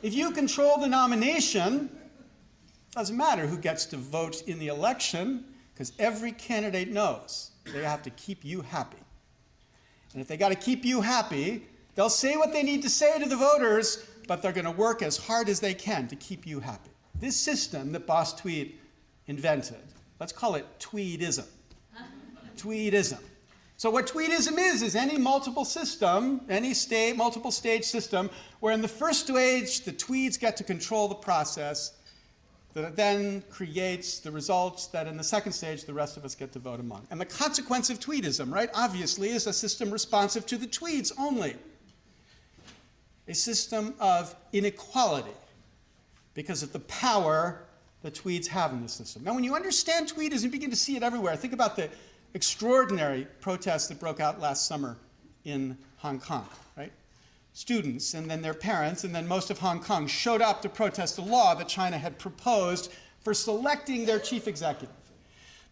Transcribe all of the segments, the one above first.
If you control the nomination, it doesn't matter who gets to vote in the election, because every candidate knows they have to keep you happy. And if they got to keep you happy, they'll say what they need to say to the voters, but they're going to work as hard as they can to keep you happy. This system that Boss Tweed invented, let's call it Tweedism. Tweedism. So what Tweedism is any multiple system, any multiple stage system, where in the first stage, the Tweeds get to control the process that then creates the results that in the second stage, the rest of us get to vote among. And the consequence of Tweedism, right, obviously, is a system responsive to the Tweeds only. A system of inequality because of the power the Tweeds have in the system. Now, when you understand Tweedism, you begin to see it everywhere. Think about the extraordinary protests that broke out last summer in Hong Kong, right? Students and then their parents and then most of Hong Kong showed up to protest a law that China had proposed for selecting their chief executive.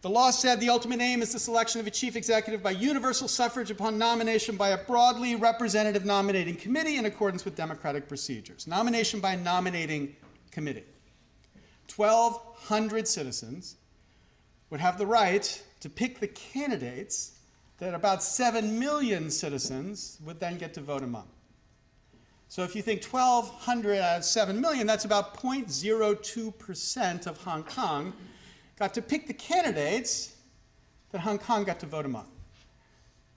The law said the ultimate aim is the selection of a chief executive by universal suffrage upon nomination by a broadly representative nominating committee in accordance with democratic procedures. Nomination by nominating committee. 1,200 citizens would have the right to pick the candidates that about 7 million citizens would then get to vote among. So if you think 1,200 out of 7 million, that's about 0.02% of Hong Kong got to pick the candidates that Hong Kong got to vote among.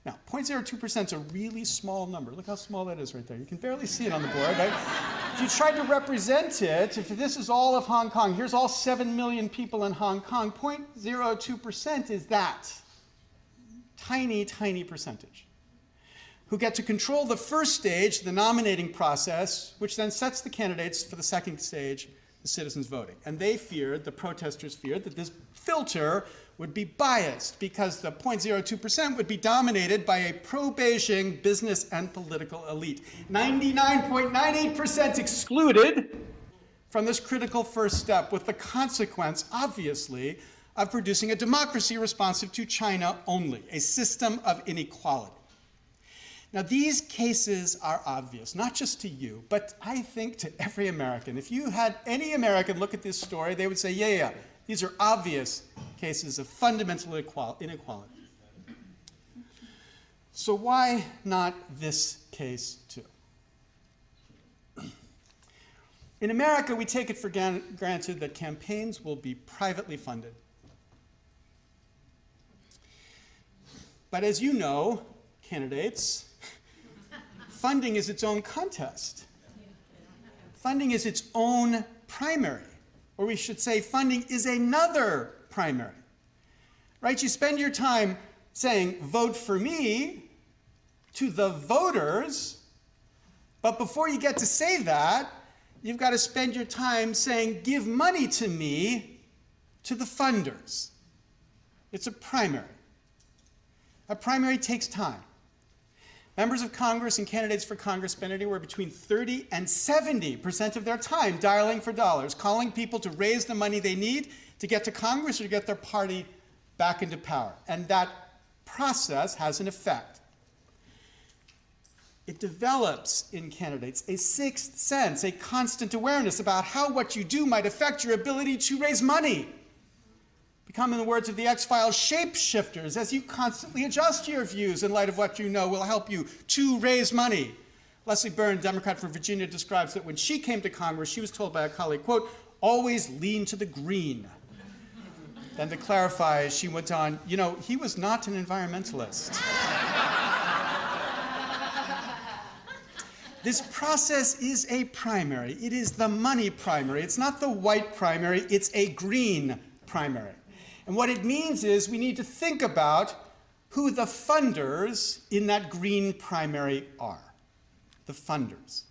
Now, 0.02% is a really small number. Look how small that is right there. You can barely see it on the board, right? If you tried to represent it, if this is all of Hong Kong, here's all 7 million people in Hong Kong, 0.02% is that. Tiny, tiny percentage. Who get to control the first stage, the nominating process, which then sets the candidates for the second stage, the citizens voting. And they feared, the protesters feared, that this filter would be biased because the 0.02% would be dominated by a pro-Beijing business and political elite. 99.98% excluded from this critical first step, with the consequence, obviously, of producing a democracy responsive to China only, a system of inequality. Now, these cases are obvious, not just to you, but I think to every American. If you had any American look at this story, they would say, yeah, these are obvious cases of fundamental inequality. So why not this case too? In America, we take it for granted that campaigns will be privately funded. But as you know, candidates, funding is its own contest. Funding is its own primary. Or we should say funding is another primary. Right? You spend your time saying, vote for me to the voters, but before you get to say that, you've got to spend your time saying, give money to me to the funders. It's a primary. A primary takes time. Members of Congress and candidates for Congress spend anywhere between 30 and 70% of their time dialing for dollars, calling people to raise the money they need to get to Congress or to get their party back into power. And that process has an effect. It develops in candidates a sixth sense, a constant awareness about how what you do might affect your ability to raise money. Become, in the words of the X-Files, shapeshifters as you constantly adjust your views in light of what you know will help you to raise money. Leslie Byrne, Democrat from Virginia, describes that when she came to Congress, she was told by a colleague, quote, always lean to the green. Then to clarify, she went on, you know, he was not an environmentalist. This process is a primary. It is the money primary. It's not the white primary. It's a green primary. And what it means is we need to think about who the funders in that green primary are. The funders.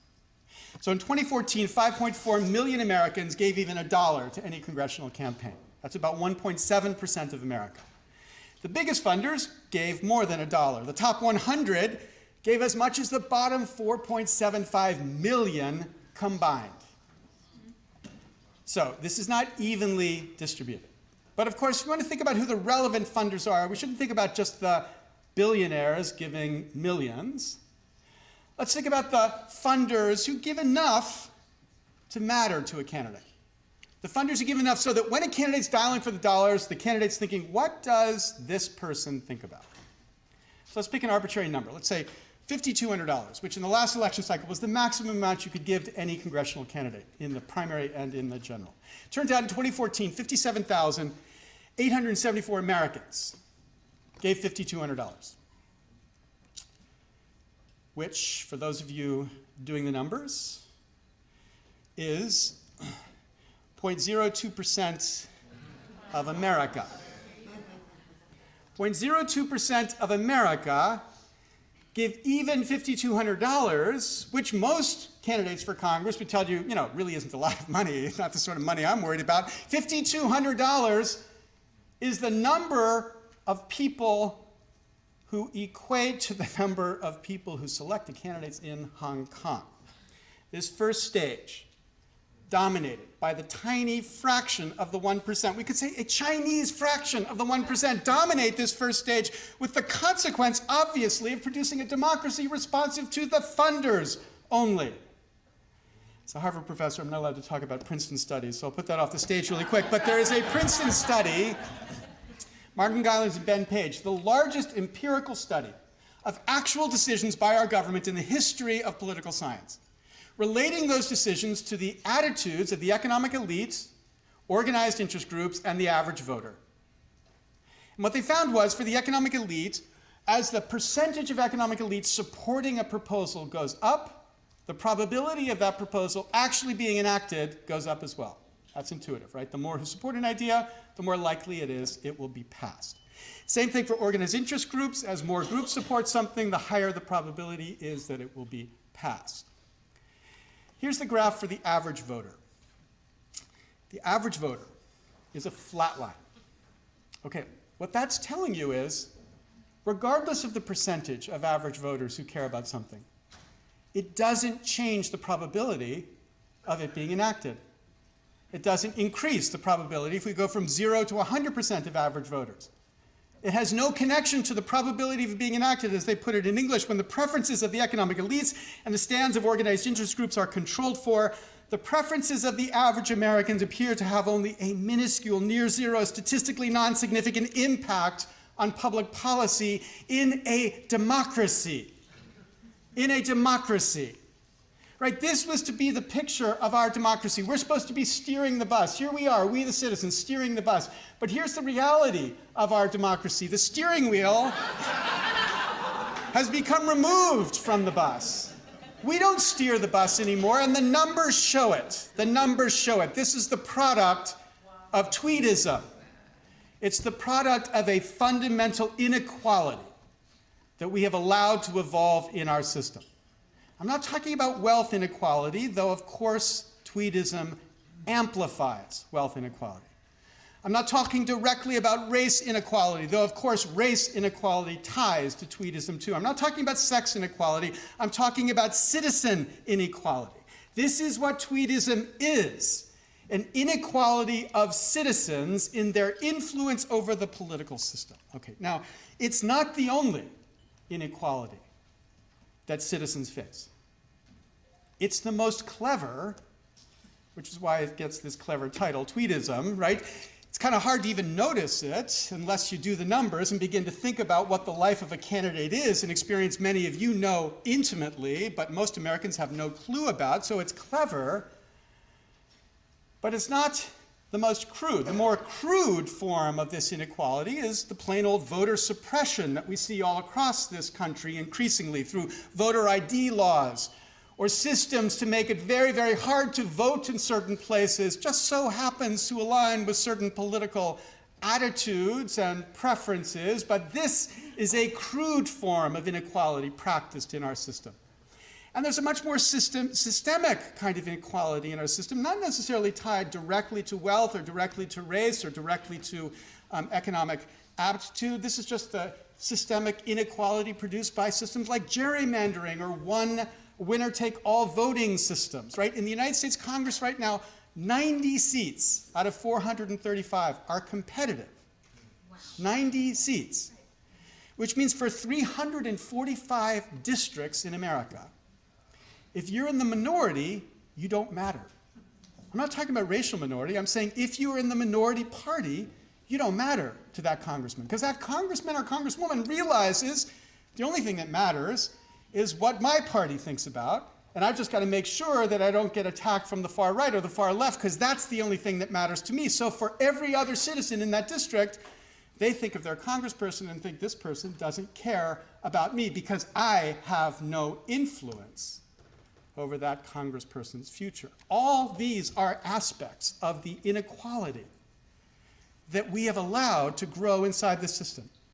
So in 2014, 5.4 million Americans gave even $1 to any congressional campaign. That's about 1.7% of America. The biggest funders gave more than $1. The top 100 gave as much as the bottom 4.75 million combined. So this is not evenly distributed. But of course, if you want to think about who the relevant funders are, we shouldn't think about just the billionaires giving millions. Let's think about the funders who give enough to matter to a candidate. The funders are given enough so that when a candidate's dialing for the dollars, the candidate's thinking, what does this person think about? So let's pick an arbitrary number. Let's say $5,200, which in the last election cycle was the maximum amount you could give to any congressional candidate in the primary and in the general. Turns out in 2014, 57,874 Americans gave $5,200, which, for those of you doing the numbers, is 0.02% of America. 0.02% of America give even $5,200, which most candidates for Congress would tell you, really isn't a lot of money. It's not the sort of money I'm worried about. $5,200 is the number of people who equate to the number of people who selected candidates in Hong Kong. This first stage, dominated by the tiny fraction of the 1%. We could say a Chinese fraction of the 1% dominate this first stage, with the consequence, obviously, of producing a democracy responsive to the funders only. As a Harvard professor, I'm not allowed to talk about Princeton studies, so I'll put that off the stage really quick. But there is a Princeton study, Martin Guylands and Ben Page, the largest empirical study of actual decisions by our government in the history of political science, relating those decisions to the attitudes of the economic elites, organized interest groups, and the average voter. And what they found was, for the economic elite, as the percentage of economic elites supporting a proposal goes up, the probability of that proposal actually being enacted goes up as well. That's intuitive, right? The more who support an idea, the more likely it is it will be passed. Same thing for organized interest groups. As more groups support something, the higher the probability is that it will be passed. Here's the graph for the average voter. The average voter is a flat line. Okay, what that's telling you is, regardless of the percentage of average voters who care about something, it doesn't change the probability of it being enacted. It doesn't increase the probability if we go from 0 to 100% of average voters. It has no connection to the probability of it being enacted, as they put it in English, when the preferences of the economic elites and the stands of organized interest groups are controlled for. The preferences of the average Americans appear to have only a minuscule, near zero, statistically non-significant impact on public policy in a democracy. In a democracy. Right? This was to be the picture of our democracy. We're supposed to be steering the bus. Here we are, we the citizens, steering the bus. But here's the reality of our democracy. The steering wheel has become removed from the bus. We don't steer the bus anymore, and the numbers show it. The numbers show it. This is the product of tweedism. It's the product of a fundamental inequality that we have allowed to evolve in our system. I'm not talking about wealth inequality, though of course tweedism amplifies wealth inequality. I'm not talking directly about race inequality, though of course race inequality ties to tweedism too. I'm not talking about sex inequality, I'm talking about citizen inequality. This is what tweedism is, an inequality of citizens in their influence over the political system. Okay, now, it's not the only inequality that citizens face. It's the most clever, which is why it gets this clever title, tweedism, right? It's kind of hard to even notice it unless you do the numbers and begin to think about what the life of a candidate is, an experience many of you know intimately, but most Americans have no clue about, so it's clever, but it's not the most crude. The more crude form of this inequality is the plain old voter suppression that we see all across this country increasingly through voter ID laws, or systems to make it very, very hard to vote in certain places, just so happens to align with certain political attitudes and preferences. But this is a crude form of inequality practiced in our system. And there's a much more systemic kind of inequality in our system, not necessarily tied directly to wealth or directly to race or directly to economic aptitude. This is just the systemic inequality produced by systems like gerrymandering or winner-take-all voting systems, right? In the United States Congress right now, 90 seats out of 435 are competitive. Wow. 90 seats, which means for 345 districts in America, if you're in the minority, you don't matter. I'm not talking about racial minority. I'm saying if you are in the minority party, you don't matter to that congressman. Because that congressman or congresswoman realizes the only thing that matters is what my party thinks about. And I've just got to make sure that I don't get attacked from the far right or the far left, because that's the only thing that matters to me. So for every other citizen in that district, they think of their congressperson and think this person doesn't care about me because I have no influence over that congressperson's future. All these are aspects of the inequality that we have allowed to grow inside the system.